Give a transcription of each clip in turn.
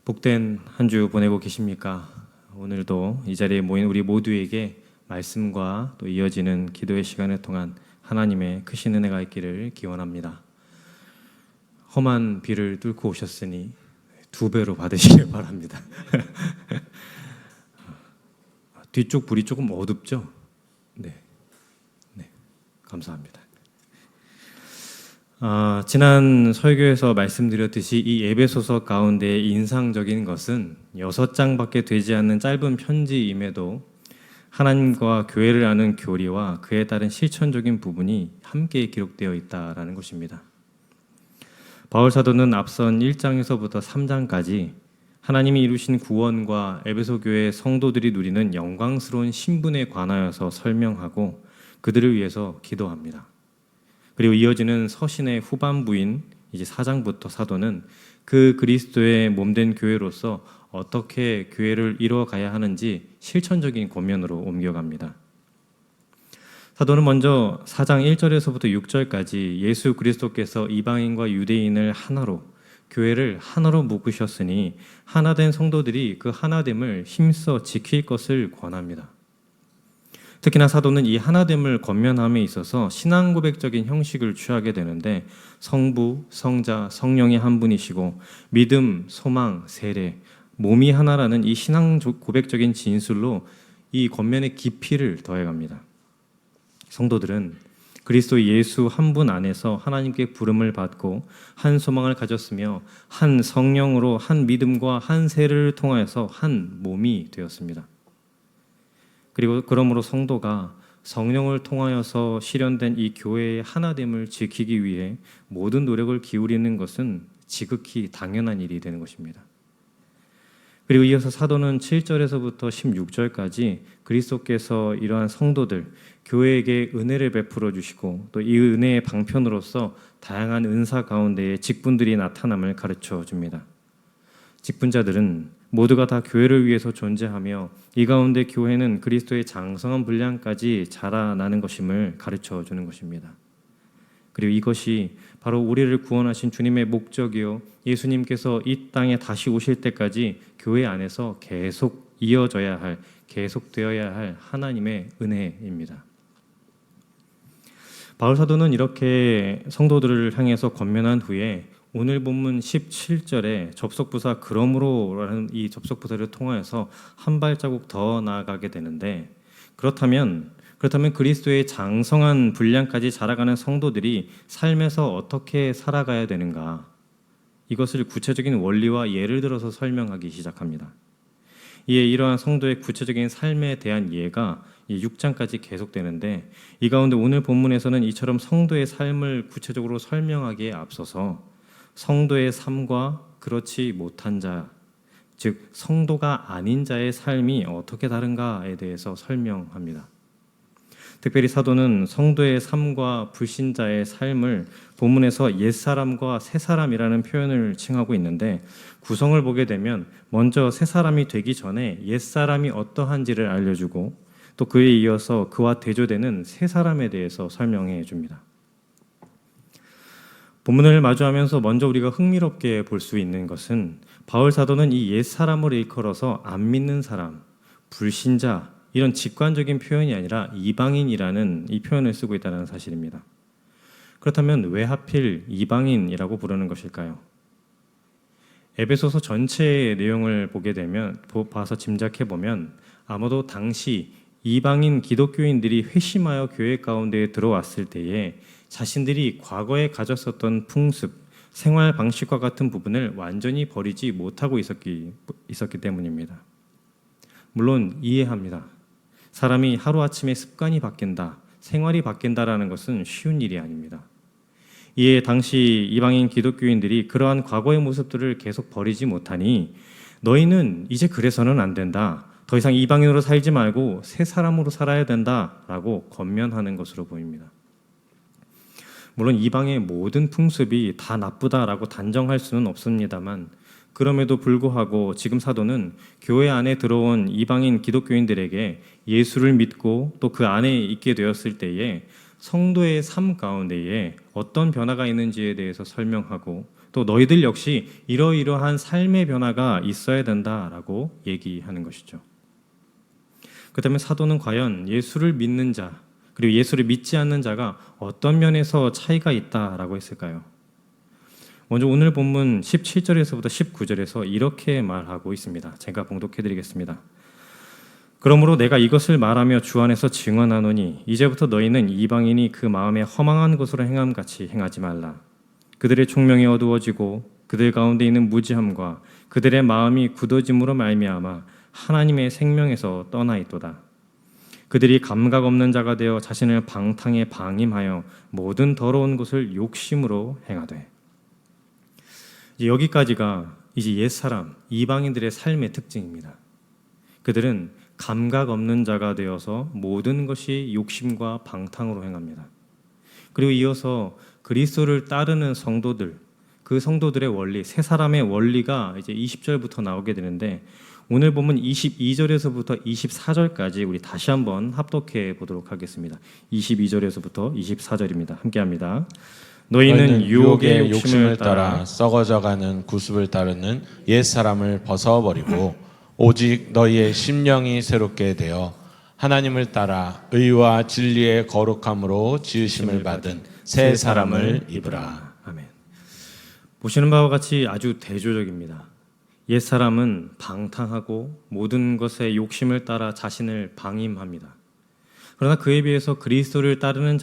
복된 한 주 보내고 계십니까? 오늘도 이 자리에 모인 우리 모두에게 말씀과 또 이어지는 기도의 시간을 통한 하나님의 크신 은혜가 있기를 기원합니다. 험한 비를 뚫고 오셨으니 두 배로 받으시길 바랍니다. 뒤쪽 불이 조금 어둡죠? 네, 감사합니다. 지난 설교에서 말씀드렸듯이 이 에베소서 가운데 인상적인 것은 6장밖에 되지 않는 짧은 편지임에도 하나님과 교회를 아는 교리와 그에 따른 실천적인 부분이 함께 기록되어 있다라는 것입니다. 바울 사도는 앞선 1장에서부터 3장까지 하나님이 이루신 구원과 에베소 교회 성도들이 누리는 영광스러운 신분에 관하여서 설명하고 그들을 위해서 기도합니다. 그리고 이어지는 서신의 후반부인 이제 4장부터 사도는 그 그리스도의 몸된 교회로서 어떻게 교회를 이루어가야 하는지 실천적인 권면으로 옮겨갑니다. 사도는 먼저 4장 1절에서부터 6절까지 예수 그리스도께서 이방인과 유대인을 하나로 교회를 하나로 묶으셨으니 하나된 성도들이 그 하나됨을 힘써 지킬 것을 권합니다. 특히나 사도는 이 하나됨을 권면함에 있어서 신앙 고백적인 형식을 취하게 되는데 성부, 성자, 성령이 한 분이시고 믿음, 소망, 세례, 몸이 하나라는 이 신앙 고백적인 진술로 이 권면의 깊이를 더해갑니다. 성도들은 그리스도 예수 한 분 안에서 하나님께 부름을 받고 한 소망을 가졌으며 한 성령으로 한 믿음과 한 세례를 통하여서 한 몸이 되었습니다. 그리고 그러므로 성도가 성령을 통하여서 실현된 이 교회의 하나됨을 지키기 위해 모든 노력을 기울이는 것은 지극히 당연한 일이 되는 것입니다. 그리고 이어서 사도는 7절에서부터 16절까지 그리스도께서 이러한 성도들, 교회에게 은혜를 베풀어 주시고 또 이 은혜의 방편으로서 다양한 은사 가운데에 직분들이 나타남을 가르쳐 줍니다. 직분자들은 모두가 다 교회를 위해서 존재하며 이 가운데 교회는 그리스도의 장성한 분량까지 자라나는 것임을 가르쳐 주는 것입니다. 그리고 이것이 바로 우리를 구원하신 주님의 목적이요 예수님께서 이 땅에 다시 오실 때까지 교회 안에서 계속 이어져야 할, 계속되어야 할 하나님의 은혜입니다. 바울 사도는 이렇게 성도들을 향해서 권면한 후에 오늘 본문 17절에 접속부사 그러므로라는 이 접속부사를 통하여서 한 발자국 더 나아가게 되는데 그렇다면 그리스도의 장성한 분량까지 자라가는 성도들이 삶에서 어떻게 살아가야 되는가? 이것을 구체적인 원리와 예를 들어서 설명하기 시작합니다. 이에 이러한 성도의 구체적인 삶에 대한 예가 6장까지 계속되는데 이 가운데 오늘 본문에서는 이처럼 성도의 삶을 구체적으로 설명하기에 앞서서 성도의 삶과 그렇지 못한 자, 즉 성도가 아닌 자의 삶이 어떻게 다른가에 대해서 설명합니다. 특별히 사도는 성도의 삶과 불신자의 삶을 본문에서 옛사람과 새사람이라는 표현을 칭하고 있는데 구성을 보게 되면 먼저 새사람이 되기 전에 옛사람이 어떠한지를 알려주고 또 그에 이어서 그와 대조되는 새사람에 대해서 설명해 줍니다. 본문을 마주하면서 먼저 우리가 흥미롭게 볼 수 있는 것은 바울 사도는 이 옛사람을 일컬어서 안 믿는 사람, 불신자 이런 직관적인 표현이 아니라 이방인이라는 이 표현을 쓰고 있다는 사실입니다. 그렇다면 왜 하필 이방인이라고 부르는 것일까요? 에베소서 전체의 내용을 보게 되면 봐서 짐작해 보면 아마도 당시 이방인 기독교인들이 회심하여 교회 가운데에 들어왔을 때에 자신들이 과거에 가졌었던 풍습, 생활 방식과 같은 부분을 완전히 버리지 못하고 있었기 때문입니다. 물론 이해합니다. 사람이 하루아침에 습관이 바뀐다, 생활이 바뀐다라는 것은 쉬운 일이 아닙니다. 이에 당시 이방인 기독교인들이 그러한 과거의 모습들을 계속 버리지 못하니 너희는 이제 그래서는 안 된다. 더 이상 이방인으로 살지 말고 새 사람으로 살아야 된다라고 권면하는 것으로 보입니다. 물론 이방의 모든 풍습이 다 나쁘다라고 단정할 수는 없습니다만 그럼에도 불구하고 지금 사도는 교회 안에 들어온 이방인 기독교인들에게 예수를 믿고 또 그 안에 있게 되었을 때에 성도의 삶 가운데에 어떤 변화가 있는지에 대해서 설명하고 또 또 너희들 역시 이러이러한 삶의 변화가 있어야 된다라고 얘기하는 것이죠. 그렇다면 사도는 과연 예수를 믿는 자 그리고 예수를 믿지 않는 자가 어떤 면에서 차이가 있다라고 했을까요? 먼저 오늘 본문 17절에서부터 19절에서 이렇게 말하고 있습니다. 제가 봉독해 드리겠습니다. 그러므로 내가 이것을 말하며 주 안에서 증언하노니 이제부터 너희는 이방인이 그 마음에 허망한 것으로 행함같이 행하지 말라. 그들의 총명이 어두워지고 그들 가운데 있는 무지함과 그들의 마음이 굳어짐으로 말미암아 하나님의 생명에서 떠나 있도다. 그들이 감각 없는 자가 되어 자신을 방탕에 방임하여 모든 더러운 것을 욕심으로 행하되. 이제 여기까지가 이제 옛사람 이방인들의 삶의 특징입니다. 그들은 감각 없는 자가 되어서 모든 것이 욕심과 방탕으로 행합니다. 그리고 이어서 그리스도를 따르는 성도들, 그 성도들의 원리, 세 사람의 원리가 이제 20절부터 나오게 되는데 오늘 보면 22절에서부터 24절까지 우리 다시 한번 합독해 보도록 하겠습니다. 22절에서부터 24절입니다. 함께합니다. 너희는 유혹의 욕심을 따라 썩어져가는 구습을 따르는 옛사람을 벗어버리고 오직 너희의 심령이 새롭게 되어 하나님을 따라 의와 진리의 거룩함으로 지으심을 받은 새 사람을 입으라. 아멘. 보시는 바와 같이 아주 대조적입니다. 옛사람은 방탕하고 모든 것에 욕심을 따라 자신을 방임합니다. 그러나 그에 비해서 그리스도를 따르는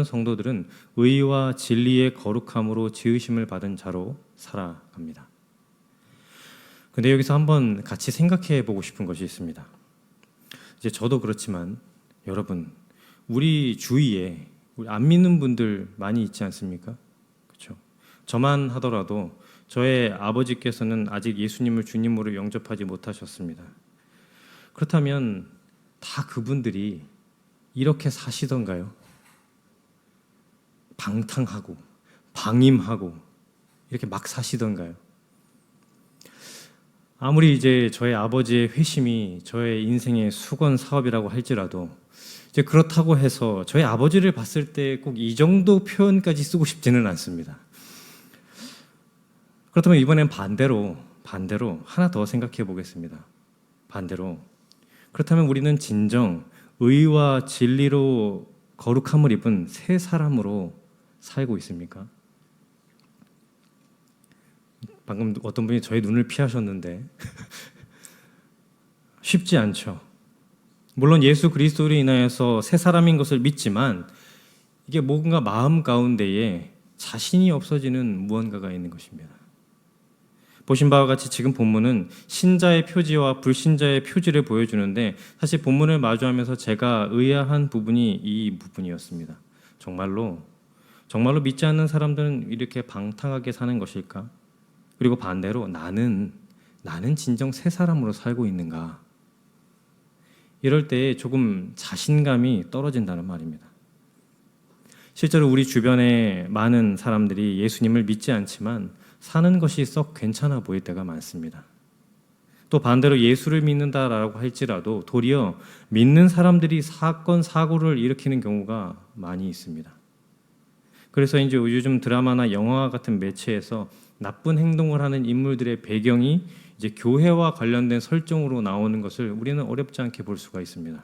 성도들은 의와 진리의 거룩함으로 지으심을 받은 자로 살아갑니다. 근데 여기서 한번 같이 생각해 보고 싶은 것이 있습니다. 이제 저도 그렇지만 여러분, 우리 주위에 우리 안 믿는 분들 많이 있지 않습니까? 그렇죠? 저만 하더라도 저의 아버지께서는 아직 예수님을 주님으로 영접하지 못하셨습니다. 그렇다면 다 그분들이 이렇게 사시던가요? 방탕하고 방임하고 이렇게 막 사시던가요? 아무리 이제 저의 아버지의 회심이 저의 인생의 수건 사업이라고 할지라도 이제 그렇다고 해서 저희 아버지를 봤을 때 꼭 이 정도 표현까지 쓰고 싶지는 않습니다. 그렇다면 이번엔 반대로 하나 더 생각해 보겠습니다. 반대로 그렇다면 우리는 진정 의와 진리로 거룩함을 입은 새 사람으로 살고 있습니까? 방금 어떤 분이 저의 눈을 피하셨는데 쉽지 않죠. 물론 예수 그리스도로 인하여서 새 사람인 것을 믿지만 이게 뭔가 마음 가운데에 자신이 없어지는 무언가가 있는 것입니다. 보신 바와 같이 지금 본문은 신자의 표지와 불신자의 표지를 보여주는데 사실 본문을 마주하면서 제가 의아한 부분이 이 부분이었습니다. 정말로 믿지 않는 사람들은 이렇게 방탕하게 사는 것일까? 그리고 반대로 나는 진정 새 사람으로 살고 있는가? 이럴 때 조금 자신감이 떨어진다는 말입니다. 실제로 우리 주변에 많은 사람들이 예수님을 믿지 않지만 사는 것이 썩 괜찮아 보일 때가 많습니다. 또 반대로 예수를 믿는다라고 할지라도 도리어 믿는 사람들이 사건, 사고를 일으키는 경우가 많이 있습니다. 그래서 이제 요즘 드라마나 영화 같은 매체에서 나쁜 행동을 하는 인물들의 배경이 이제 교회와 관련된 설정으로 나오는 것을 우리는 어렵지 않게 볼 수가 있습니다.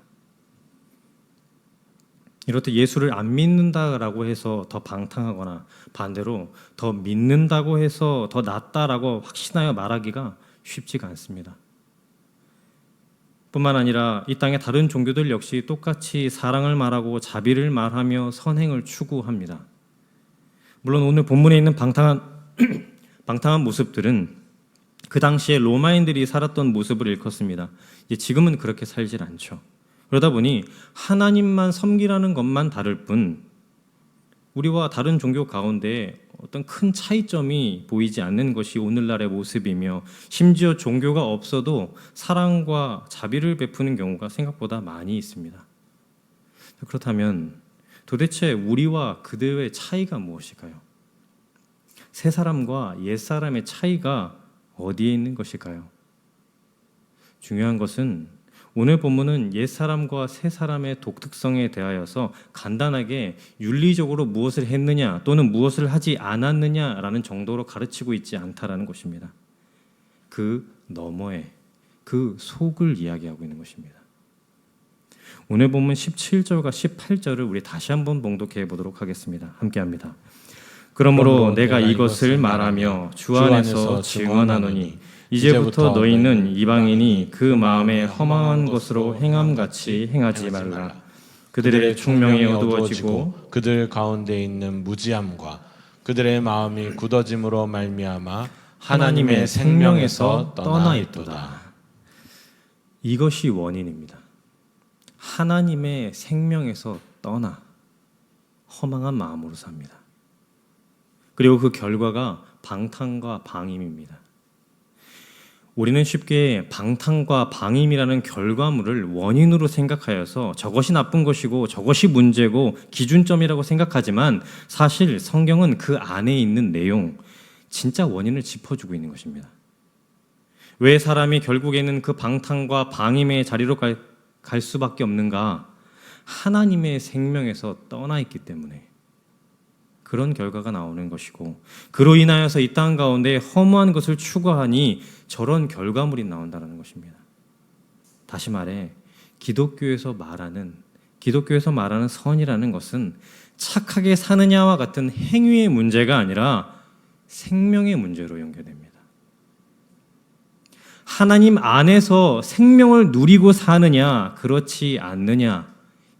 이렇듯 예수를 안 믿는다라고 해서 더 방탕하거나 반대로 더 믿는다고 해서 더 낫다라고 확신하여 말하기가 쉽지가 않습니다. 뿐만 아니라 이 땅의 다른 종교들 역시 똑같이 사랑을 말하고 자비를 말하며 선행을 추구합니다. 물론 오늘 본문에 있는 방탕한 모습들은 그 당시에 로마인들이 살았던 모습을 일컫습니다. 이제 지금은 그렇게 살질 않죠. 그러다 보니 하나님만 섬기라는 것만 다를 뿐 우리와 다른 종교 가운데 어떤 큰 차이점이 보이지 않는 것이 오늘날의 모습이며 심지어 종교가 없어도 사랑과 자비를 베푸는 경우가 생각보다 많이 있습니다. 그렇다면 도대체 우리와 그들의 차이가 무엇일까요? 새 사람과 옛 사람의 차이가 어디에 있는 것일까요? 중요한 것은 오늘 본문은 옛사람과 새사람의 독특성에 대하여서 간단하게 윤리적으로 무엇을 했느냐 또는 무엇을 하지 않았느냐라는 정도로 가르치고 있지 않다라는 것입니다. 그 너머에 그 속을 이야기하고 있는 것입니다. 오늘 본문 17절과 18절을 우리 다시 한번 봉독해 보도록 하겠습니다. 함께합니다. 그러므로 내가 이것을 말하며 주 안에서 증언하노니 이제부터 너희는 이방인이 그 마음에 허망한 것으로 행함같이 행하지 말라. 그들의 총명이 어두워지고 그들 가운데 있는 무지함과 그들의 마음이 굳어짐으로 말미암아 하나님의 생명에서 떠나 있도다. 이것이 원인입니다. 하나님의 생명에서 떠나 허망한 마음으로 삽니다. 그리고 그 결과가 방탕과 방임입니다. 우리는 쉽게 방탕과 방임이라는 결과물을 원인으로 생각하여서 저것이 나쁜 것이고 저것이 문제고 기준점이라고 생각하지만 사실 성경은 그 안에 있는 내용, 진짜 원인을 짚어주고 있는 것입니다. 왜 사람이 결국에는 그 방탕과 방임의 자리로 갈 수밖에 없는가? 하나님의 생명에서 떠나 있기 때문에 그런 결과가 나오는 것이고, 그로 인하여서 이 땅 가운데 허무한 것을 추구하니 저런 결과물이 나온다는 것입니다. 다시 말해 기독교에서 말하는 선이라는 것은 착하게 사느냐와 같은 행위의 문제가 아니라 생명의 문제로 연결됩니다. 하나님 안에서 생명을 누리고 사느냐 그렇지 않느냐,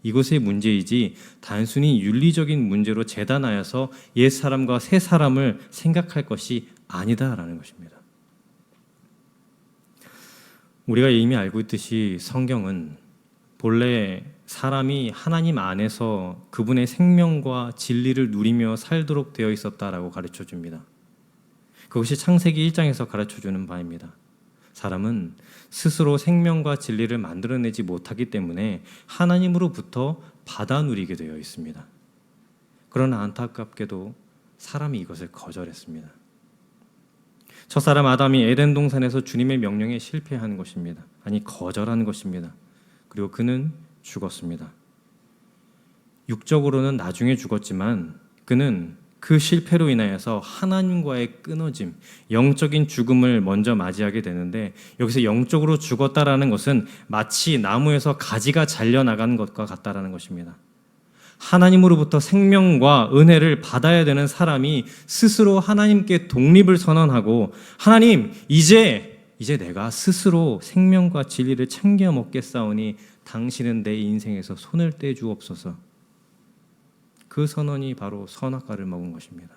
이것의 문제이지 단순히 윤리적인 문제로 재단하여서 옛사람과 새사람을 생각할 것이 아니다라는 것입니다. 우리가 이미 알고 있듯이 성경은 본래 사람이 하나님 안에서 그분의 생명과 진리를 누리며 살도록 되어 있었다라고 가르쳐 줍니다. 그것이 창세기 1장에서 가르쳐 주는 바입니다. 사람은 스스로 생명과 진리를 만들어내지 못하기 때문에 하나님으로부터 받아 누리게 되어 있습니다. 그러나 안타깝게도 사람이 이것을 거절했습니다. 첫사람 아담이 에덴 동산에서 주님의 명령에 실패한 것입니다. 아니, 거절한 것입니다. 그리고 그는 죽었습니다. 육적으로는 나중에 죽었지만 그는 그 실패로 인하여서 하나님과의 끊어짐, 영적인 죽음을 먼저 맞이하게 되는데, 여기서 영적으로 죽었다라는 것은 마치 나무에서 가지가 잘려나간 것과 같다라는 것입니다. 하나님으로부터 생명과 은혜를 받아야 되는 사람이 스스로 하나님께 독립을 선언하고, 하나님, 이제 내가 스스로 생명과 진리를 챙겨 먹겠사오니 당신은 내 인생에서 손을 떼 주옵소서. 그 선언이 바로 선악과를 먹은 것입니다.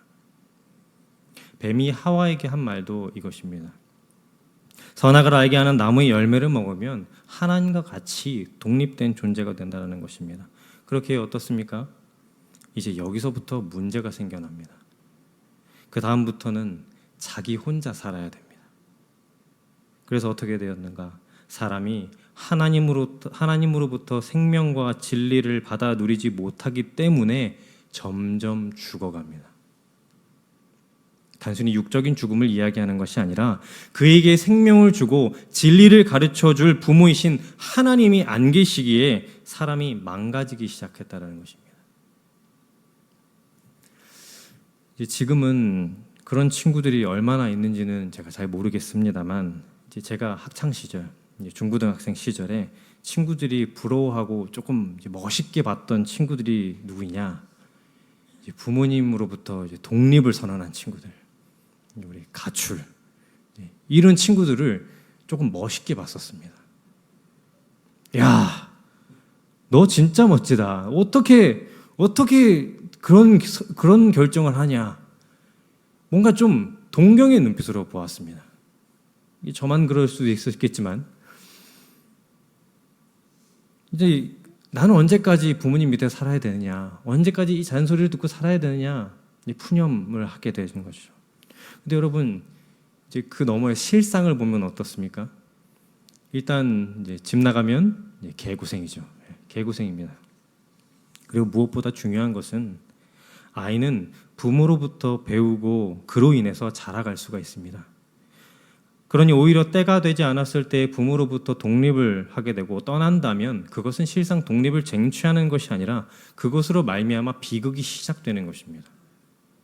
뱀이 하와에게 한 말도 이것입니다. 선악을 알게 하는 나무의 열매를 먹으면 하나님과 같이 독립된 존재가 된다는 것입니다. 그렇게 어떻습니까? 이제 여기서부터 문제가 생겨납니다. 그 다음부터는 자기 혼자 살아야 됩니다. 그래서 어떻게 되었는가? 사람이 하나님으로부터 생명과 진리를 받아 누리지 못하기 때문에 점점 죽어갑니다. 단순히 육적인 죽음을 이야기하는 것이 아니라 그에게 생명을 주고 진리를 가르쳐 줄 부모이신 하나님이 안 계시기에 사람이 망가지기 시작했다는 것입니다. 지금은 그런 친구들이 얼마나 있는지는 제가 잘 모르겠습니다만, 제가 학창 시절, 중고등학생 시절에 친구들이 부러워하고 조금 멋있게 봤던 친구들이 누구냐? 부모님으로부터 독립을 선언한 친구들, 우리 가출, 이런 친구들을 조금 멋있게 봤었습니다. 야, 너 진짜 멋지다. 어떻게 그런 결정을 하냐? 뭔가 좀 동경의 눈빛으로 보았습니다. 저만 그럴 수도 있었겠지만, 이제 나는 언제까지 부모님 밑에 살아야 되느냐, 언제까지 이 잔소리를 듣고 살아야 되느냐, 푸념을 하게 되는 것이죠. 근데 여러분, 이제 그 너머의 실상을 보면 어떻습니까? 일단 이제 집 나가면 개고생이죠. 개고생입니다. 그리고 무엇보다 중요한 것은 아이는 부모로부터 배우고 그로 인해서 자라갈 수가 있습니다. 그러니 오히려 때가 되지 않았을 때 부모로부터 독립을 하게 되고 떠난다면 그것은 실상 독립을 쟁취하는 것이 아니라 그것으로 말미암아 비극이 시작되는 것입니다.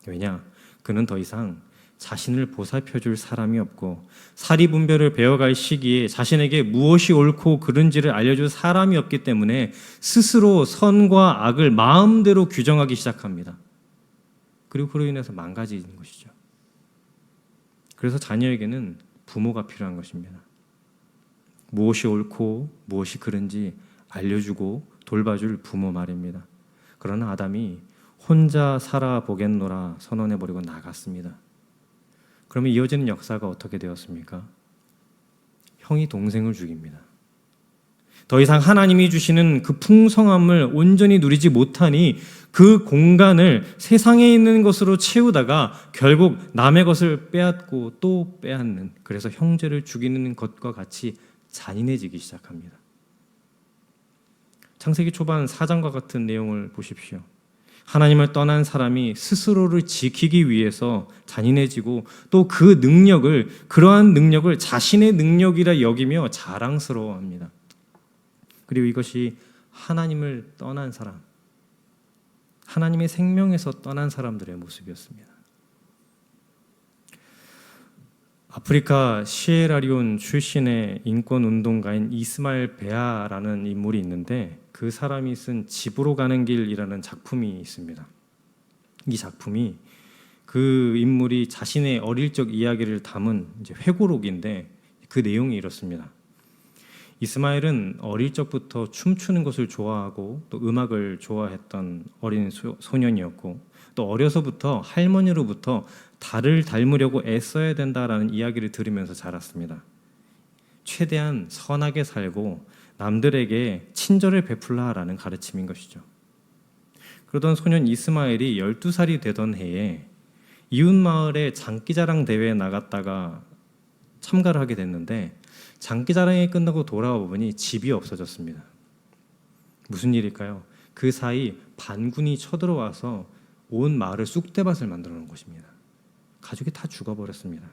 왜냐? 그는 더 이상 자신을 보살펴줄 사람이 없고 사리분별을 배워갈 시기에 자신에게 무엇이 옳고 그른지를 알려줄 사람이 없기 때문에 스스로 선과 악을 마음대로 규정하기 시작합니다. 그리고 그로 인해서 망가지는 것이죠. 그래서 자녀에게는 부모가 필요한 것입니다. 무엇이 옳고 무엇이 그른지 알려주고 돌봐줄 부모 말입니다. 그러나 아담이 혼자 살아보겠노라 선언해버리고 나갔습니다. 그러면 이어지는 역사가 어떻게 되었습니까? 형이 동생을 죽입니다. 더 이상 하나님이 주시는 그 풍성함을 온전히 누리지 못하니 그 공간을 세상에 있는 것으로 채우다가 결국 남의 것을 빼앗고 또 빼앗는, 그래서 형제를 죽이는 것과 같이 잔인해지기 시작합니다. 창세기 초반 4장과 같은 내용을 보십시오. 하나님을 떠난 사람이 스스로를 지키기 위해서 잔인해지고 또 그 능력을, 그러한 능력을 자신의 능력이라 여기며 자랑스러워합니다. 그리고 이것이 하나님을 떠난 사람, 하나님의 생명에서 떠난 사람들의 모습이었습니다. 아프리카 시에라리온 출신의 인권운동가인 이스마엘 베아라는 인물이 있는데 그 사람이 쓴 집으로 가는 길이라는 작품이 있습니다. 이 작품이 그 인물이 자신의 어릴 적 이야기를 담은 이제 회고록인데 그 내용이 이렇습니다. 이스마엘은 어릴 적부터 춤추는 것을 좋아하고 또 음악을 좋아했던 어린 소년이었고 또 어려서부터 할머니로부터 달을 닮으려고 애써야 된다라는 이야기를 들으면서 자랐습니다. 최대한 선하게 살고 남들에게 친절을 베풀라라는 가르침인 것이죠. 그러던 소년 이스마엘이 12살이 되던 해에 이웃마을의 장기자랑 대회에 나갔다가 참가를 하게 됐는데 장기자랑이 끝나고 돌아와 보니 집이 없어졌습니다. 무슨 일일까요? 그 사이 반군이 쳐들어와서 온 마을을 쑥대밭을 만들어 놓은 것입니다. 가족이 다 죽어버렸습니다.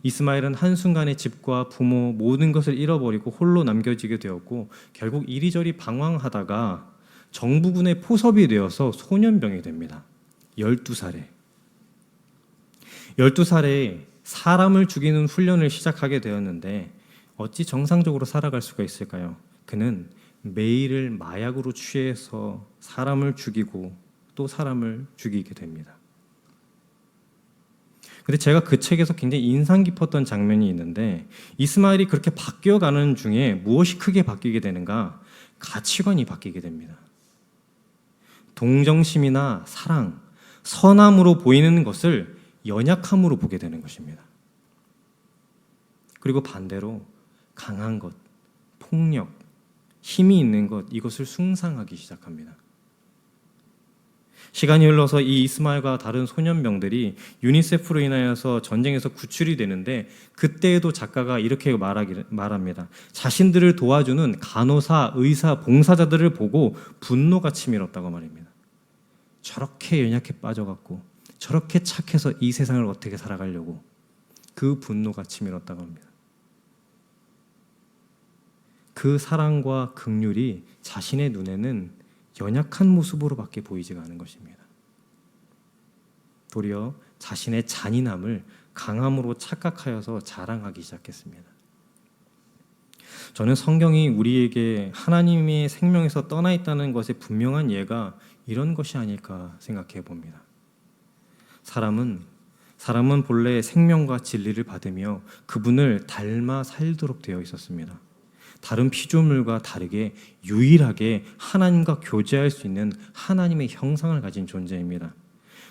이스마엘은 한순간에 집과 부모 모든 것을 잃어버리고 홀로 남겨지게 되었고 결국 이리저리 방황하다가 정부군의 포섭이 되어서 소년병이 됩니다. 12살에. 12살에 사람을 죽이는 훈련을 시작하게 되었는데 어찌 정상적으로 살아갈 수가 있을까요? 그는 매일을 마약으로 취해서 사람을 죽이고 또 사람을 죽이게 됩니다. 근데 제가 그 책에서 굉장히 인상 깊었던 장면이 있는데 이스마엘이 그렇게 바뀌어가는 중에 무엇이 크게 바뀌게 되는가? 가치관이 바뀌게 됩니다. 동정심이나 사랑, 선함으로 보이는 것을 연약함으로 보게 되는 것입니다. 그리고 반대로 강한 것, 폭력, 힘이 있는 것, 이것을 숭상하기 시작합니다. 시간이 흘러서 이 이스마엘과 다른 소년병들이 유니세프로 인하여서 전쟁에서 구출이 되는데 그때에도 작가가 이렇게 말합니다. 자신들을 도와주는 간호사, 의사, 봉사자들을 보고 분노가 치밀었다고 말입니다. 저렇게 연약해 빠져갖고 저렇게 착해서 이 세상을 어떻게 살아가려고 그 분노가 치밀었다고 합니다. 그 사랑과 긍휼이 자신의 눈에는 연약한 모습으로밖에 보이지가 않은 것입니다. 도리어 자신의 잔인함을 강함으로 착각하여서 자랑하기 시작했습니다. 저는 성경이 우리에게 하나님의 생명에서 떠나 있다는 것의 분명한 예가 이런 것이 아닐까 생각해 봅니다. 사람은 본래 생명과 진리를 받으며 그분을 닮아 살도록 되어 있었습니다. 다른 피조물과 다르게 유일하게 하나님과 교제할 수 있는 하나님의 형상을 가진 존재입니다.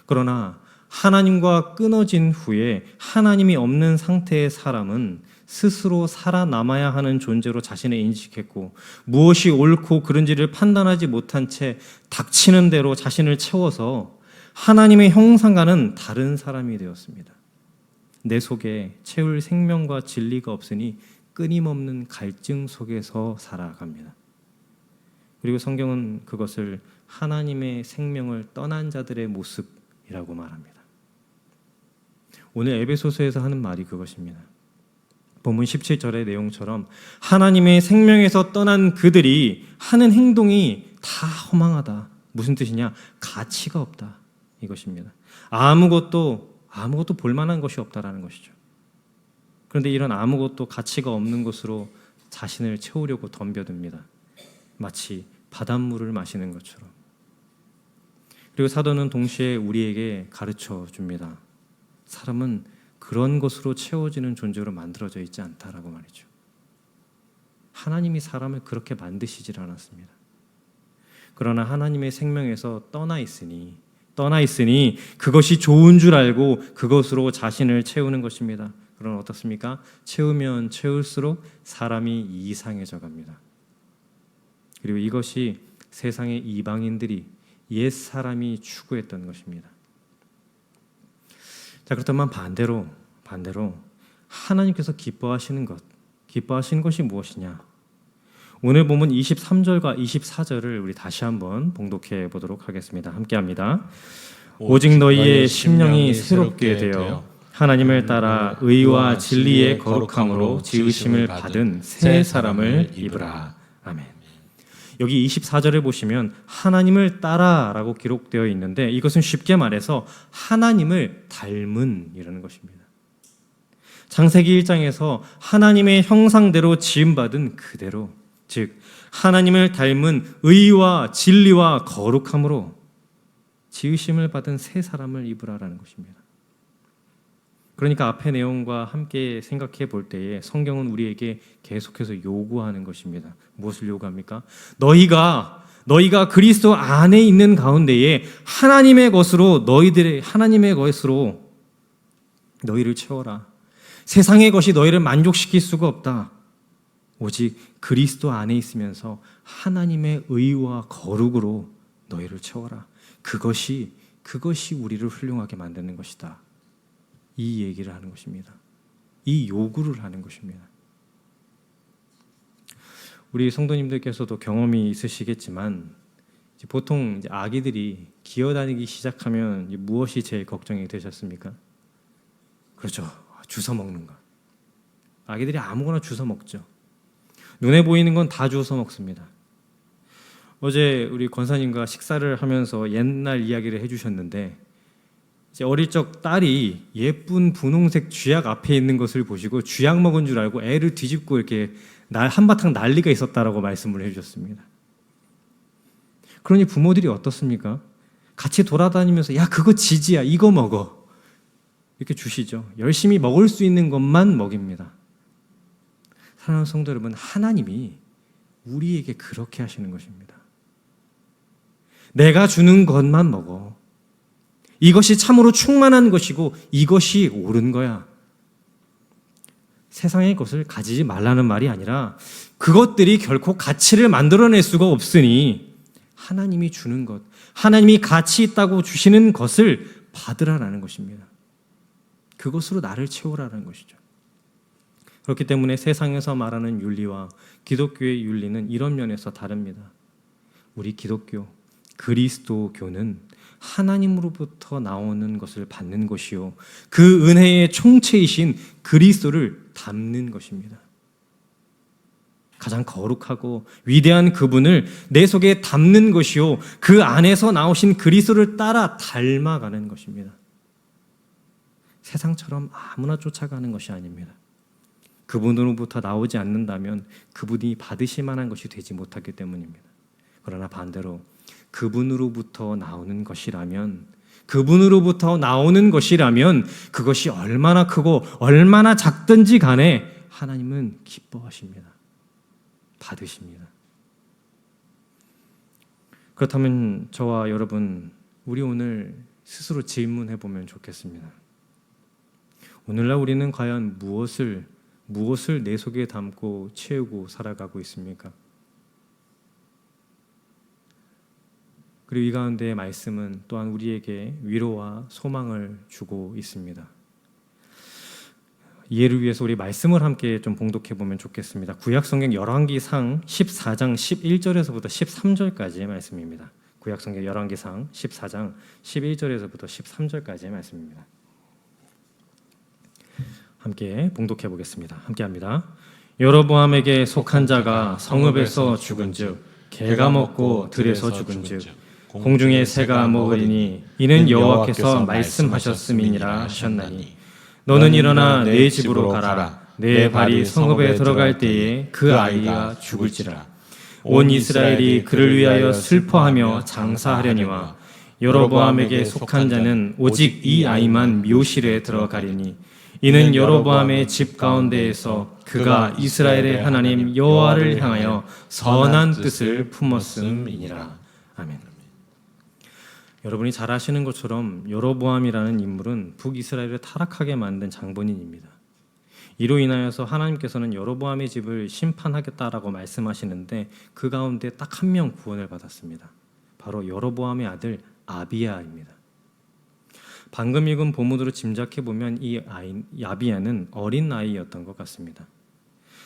그러나 하나님과 끊어진 후에 하나님이 없는 상태의 사람은 스스로 살아남아야 하는 존재로 자신을 인식했고 무엇이 옳고 그른지를 판단하지 못한 채 닥치는 대로 자신을 채워서 하나님의 형상과는 다른 사람이 되었습니다. 내 속에 채울 생명과 진리가 없으니 끊임없는 갈증 속에서 살아갑니다. 그리고 성경은 그것을 하나님의 생명을 떠난 자들의 모습이라고 말합니다. 오늘 에베소서에서 하는 말이 그것입니다. 본문 17절의 내용처럼 하나님의 생명에서 떠난 그들이 하는 행동이 다 허망하다. 무슨 뜻이냐? 가치가 없다. 이것입니다. 아무것도 볼만한 것이 없다라는 것이죠. 그런데 이런 아무것도 가치가 없는 것으로 자신을 채우려고 덤벼듭니다. 마치 바닷물을 마시는 것처럼. 그리고 사도는 동시에 우리에게 가르쳐 줍니다. 사람은 그런 것으로 채워지는 존재로 만들어져 있지 않다라고 말이죠. 하나님이 사람을 그렇게 만드시질 않았습니다. 그러나 하나님의 생명에서 떠나 있으니 그것이 좋은 줄 알고 그것으로 자신을 채우는 것입니다. 그러나 어떻습니까? 채우면 채울수록 사람이 이상해져 갑니다. 그리고 이것이 세상의 이방인들이 옛 사람이 추구했던 것입니다. 자, 그렇다면 반대로 하나님께서 기뻐하시는 것이 무엇이냐? 오늘 본문 23절과 24절을 우리 다시 한번 봉독해 보도록 하겠습니다. 함께합니다. 오직 너희의 심령이 새롭게 되어 하나님을 따라 의와 진리의 거룩함으로 지으심을 받은 새 사람을 입으라. 아멘. 여기 24절을 보시면 하나님을 따라라고 기록되어 있는데 이것은 쉽게 말해서 하나님을 닮은 이라는 것입니다. 창세기 1장에서 하나님의 형상대로 지음받은 그대로, 즉 하나님을 닮은 의와 진리와 거룩함으로 지으심을 받은 새 사람을 입으라라는 것입니다. 그러니까 앞의 내용과 함께 생각해 볼 때에 성경은 우리에게 계속해서 요구하는 것입니다. 무엇을 요구합니까? 너희가 그리스도 안에 있는 가운데에 하나님의 것으로 너희를 채워라. 세상의 것이 너희를 만족시킬 수가 없다. 오직 그리스도 안에 있으면서 하나님의 의와 거룩으로 너희를 채워라. 그것이 우리를 훌륭하게 만드는 것이다. 이 얘기를 하는 것입니다. 이 요구를 하는 것입니다. 우리 성도님들께서도 경험이 있으시겠지만 보통 아기들이 기어다니기 시작하면 무엇이 제일 걱정이 되셨습니까? 그렇죠. 주워 먹는 것. 아기들이 아무거나 주워 먹죠. 눈에 보이는 건 다 주워 먹습니다. 어제 우리 권사님과 식사를 하면서 옛날 이야기를 해주셨는데 이제 어릴 적 딸이 예쁜 분홍색 쥐약 앞에 있는 것을 보시고 쥐약 먹은 줄 알고 애를 뒤집고 이렇게 한바탕 난리가 있었다라고 말씀을 해주셨습니다. 그러니 부모들이 어떻습니까? 같이 돌아다니면서 야 그거 지지야 이거 먹어 이렇게 주시죠. 열심히 먹을 수 있는 것만 먹입니다. 사랑하는 성도 여러분, 하나님이 우리에게 그렇게 하시는 것입니다. 내가 주는 것만 먹어. 이것이 참으로 충만한 것이고 이것이 옳은 거야. 세상의 것을 가지지 말라는 말이 아니라 그것들이 결코 가치를 만들어낼 수가 없으니 하나님이 주는 것, 하나님이 가치 있다고 주시는 것을 받으라라는 것입니다. 그것으로 나를 채우라는 것이죠. 그렇기 때문에 세상에서 말하는 윤리와 기독교의 윤리는 이런 면에서 다릅니다. 우리 기독교, 그리스도교는 하나님으로부터 나오는 것을 받는 것이요, 그 은혜의 총체이신 그리스도를 담는 것입니다. 가장 거룩하고 위대한 그분을 내 속에 담는 것이요, 그 안에서 나오신 그리스도를 따라 닮아가는 것입니다. 세상처럼 아무나 쫓아가는 것이 아닙니다. 그분으로부터 나오지 않는다면 그분이 받으실 만한 것이 되지 못하기 때문입니다. 그러나 반대로 그분으로부터 나오는 것이라면 그것이 얼마나 크고 얼마나 작든지 간에 하나님은 기뻐하십니다. 받으십니다. 그렇다면 저와 여러분, 우리 오늘 스스로 질문해 보면 좋겠습니다. 오늘날 우리는 과연 무엇을 내 속에 담고 채우고 살아가고 있습니까? 그리고 이 가운데의 말씀은 또한 우리에게 위로와 소망을 주고 있습니다. 이해를 위해서 우리 말씀을 함께 좀 봉독해 보면 좋겠습니다. 구약성경 열왕기상 14장 11절에서부터 13절까지의 말씀입니다. 구약성경 열왕기상 14장 11절에서부터 13절까지의 말씀입니다. 함께 봉독해 보겠습니다. 함께 합니다. 여로보암에게 속한 자가 성읍에서 죽은즉 개가 먹고 들에서 죽은즉 공중의 새가 먹으리니 이는 여호와께서 말씀하셨음이니라 하셨나니 너는 일어나 내 집으로 가라. 내 발이 성읍에 들어갈 때에 그 아이가 죽을지라. 온 이스라엘이 그를 위하여 슬퍼하며 장사하려니와 여로보암에게 속한 자는 오직 이 아이만 묘실에 들어가리니 이는 여로보암의 집 가운데에서 그가 이스라엘의 하나님 여호와를 향하여 선한 뜻을 품었음이니라. 아멘. 여러분이 잘 아시는 것처럼 여로보암이라는 인물은 북이스라엘을 타락하게 만든 장본인입니다. 이로 인하여서 하나님께서는 여로보암의 집을 심판하겠다라고 말씀하시는데 그 가운데 딱 한 명 구원을 받았습니다. 바로 여로보암의 아들 아비야입니다. 방금 읽은 본문으로 짐작해 보면 이 아비야는 어린 아이였던 것 같습니다.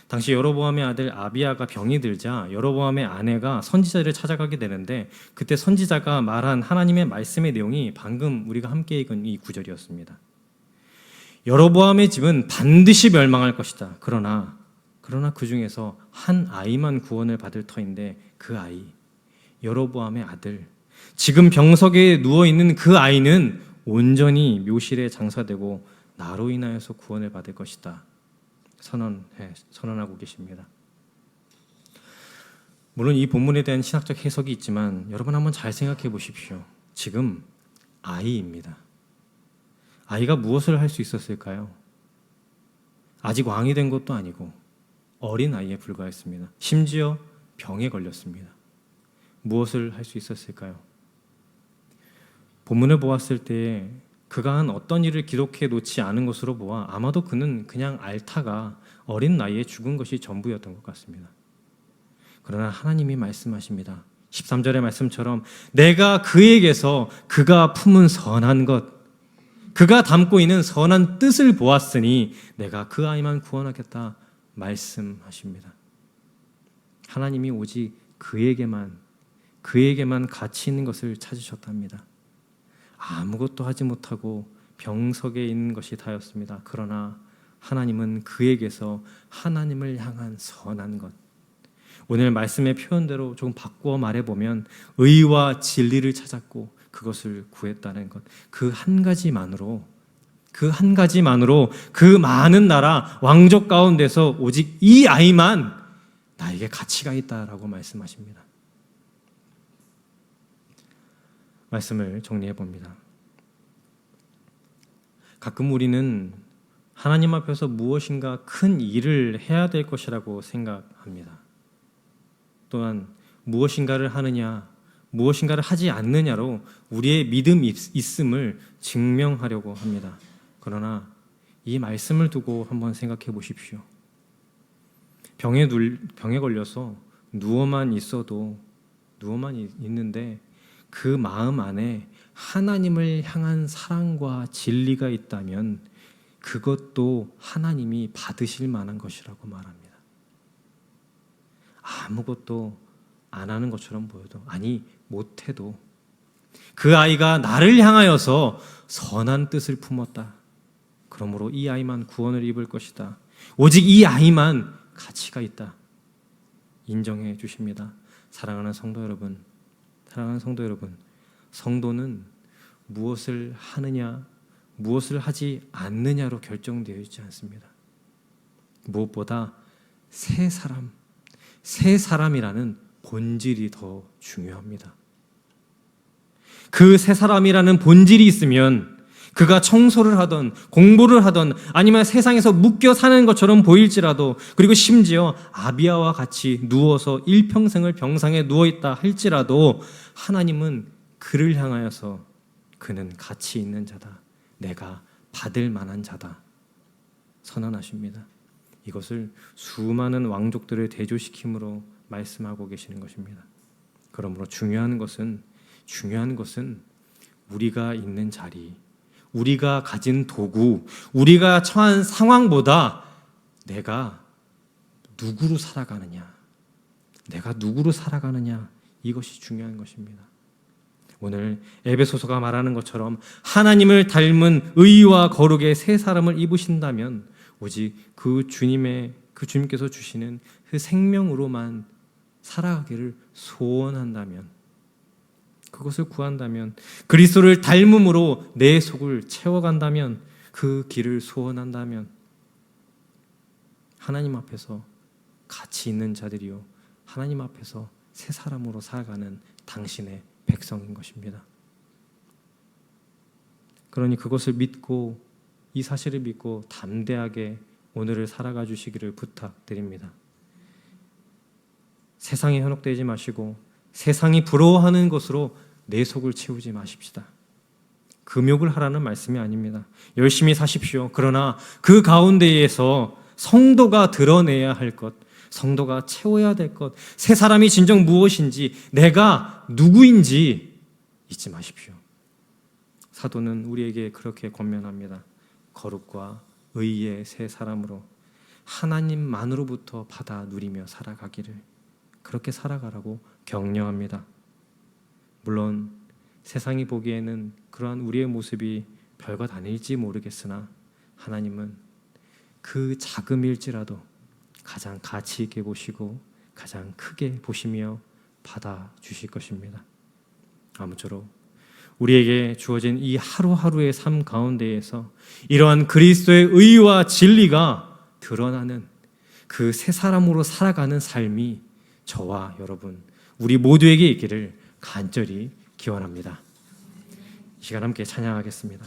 당시 여로보암의 아들 아비야가 병이 들자 여로보암의 아내가 선지자를 찾아가게 되는데 그때 선지자가 말한 하나님의 말씀의 내용이 방금 우리가 함께 읽은 이 구절이었습니다. 여로보암의 집은 반드시 멸망할 것이다. 그러나 그 중에서 한 아이만 구원을 받을 터인데 그 아이, 여로보암의 아들, 지금 병석에 누워있는 그 아이는 온전히 묘실에 장사되고 나로 인하여서 구원을 받을 것이다. 선언하고 계십니다. 물론 이 본문에 대한 신학적 해석이 있지만 여러분 한번 잘 생각해 보십시오. 지금 아이입니다. 아이가 무엇을 할 수 있었을까요? 아직 왕이 된 것도 아니고 어린 아이에 불과했습니다. 심지어 병에 걸렸습니다. 무엇을 할 수 있었을까요? 본문을 보았을 때 그가 한 어떤 일을 기록해 놓지 않은 것으로 보아 아마도 그는 그냥 앓다가 어린 나이에 죽은 것이 전부였던 것 같습니다. 그러나 하나님이 말씀하십니다. 13절의 말씀처럼 내가 그에게서 그가 품은 선한 것, 그가 담고 있는 선한 뜻을 보았으니 내가 그 아이만 구원하겠다 말씀하십니다. 하나님이 오직 그에게만 가치 있는 것을 찾으셨답니다. 아무것도 하지 못하고 병석에 있는 것이 다였습니다. 그러나 하나님은 그에게서 하나님을 향한 선한 것, 오늘 말씀의 표현대로 조금 바꾸어 말해보면 의와 진리를 찾았고 그것을 구했다는 것, 그 한 가지만으로 그 많은 나라 왕족 가운데서 오직 이 아이만 나에게 가치가 있다라고 말씀하십니다. 말씀을 정리해 봅니다. 가끔 우리는 하나님 앞에서 무엇인가 큰 일을 해야 될 것이라고 생각합니다. 또한 무엇인가를 하느냐, 무엇인가를 하지 않느냐로 우리의 믿음이 있음을 증명하려고 합니다. 그러나 이 말씀을 두고 한번 생각해 보십시오. 병에 걸려서 누워만 있는데 그 마음 안에 하나님을 향한 사랑과 진리가 있다면 그것도 하나님이 받으실 만한 것이라고 말합니다. 아무것도 안 하는 것처럼 보여도, 아니 못해도 그 아이가 나를 향하여서 선한 뜻을 품었다. 그러므로 이 아이만 구원을 입을 것이다. 오직 이 아이만 가치가 있다. 인정해 주십니다. 사랑하는 성도 여러분, 성도는 무엇을 하느냐, 무엇을 하지 않느냐로 결정되어 있지 않습니다. 무엇보다 새 사람이라는 본질이 더 중요합니다. 그 새 사람이라는 본질이 있으면 그가 청소를 하던 공부를 하던 아니면 세상에서 묶여 사는 것처럼 보일지라도, 그리고 심지어 아비야와 같이 누워서 일평생을 병상에 누워있다 할지라도 하나님은 그를 향하여서 그는 가치 있는 자다, 내가 받을 만한 자다 선언하십니다. 이것을 수많은 왕족들을 대조시킴으로 말씀하고 계시는 것입니다. 그러므로 중요한 것은 우리가 있는 자리, 우리가 가진 도구, 우리가 처한 상황보다 내가 누구로 살아가느냐, 이것이 중요한 것입니다. 오늘 에베소서가 말하는 것처럼 하나님을 닮은 의와 거룩의 새 사람을 입으신다면 오직 그 주님께서 주시는 그 생명으로만 살아가기를 소원한다면, 그것을 구한다면, 그리스도를 닮음으로 내 속을 채워간다면, 그 길을 소원한다면 하나님 앞에서 가치 있는 자들이요, 하나님 앞에서 새 사람으로 살아가는 당신의 백성인 것입니다. 그러니 그것을 믿고, 이 사실을 믿고 담대하게 오늘을 살아가 주시기를 부탁드립니다. 세상에 현혹되지 마시고 세상이 부러워하는 것으로 내 속을 채우지 마십시다. 금욕을 하라는 말씀이 아닙니다. 열심히 사십시오. 그러나 그 가운데에서 성도가 드러내야 할 것, 성도가 채워야 될 것, 새 사람이 진정 무엇인지, 내가 누구인지 잊지 마십시오. 사도는 우리에게 그렇게 권면합니다. 거룩과 의의 새 사람으로 하나님만으로부터 받아 누리며 살아가기를, 그렇게 살아가라고 격려합니다. 물론 세상이 보기에는 그러한 우리의 모습이 별것 아닐지 모르겠으나 하나님은 그 작음일지라도 가장 가치 있게 보시고 가장 크게 보시며 받아주실 것입니다. 아무쪼록 우리에게 주어진 이 하루하루의 삶 가운데에서 이러한 그리스도의 의와 진리가 드러나는 그 새 사람으로 살아가는 삶이 저와 여러분, 우리 모두에게 있기를 간절히 기원합니다. 이 시간 함께 찬양하겠습니다.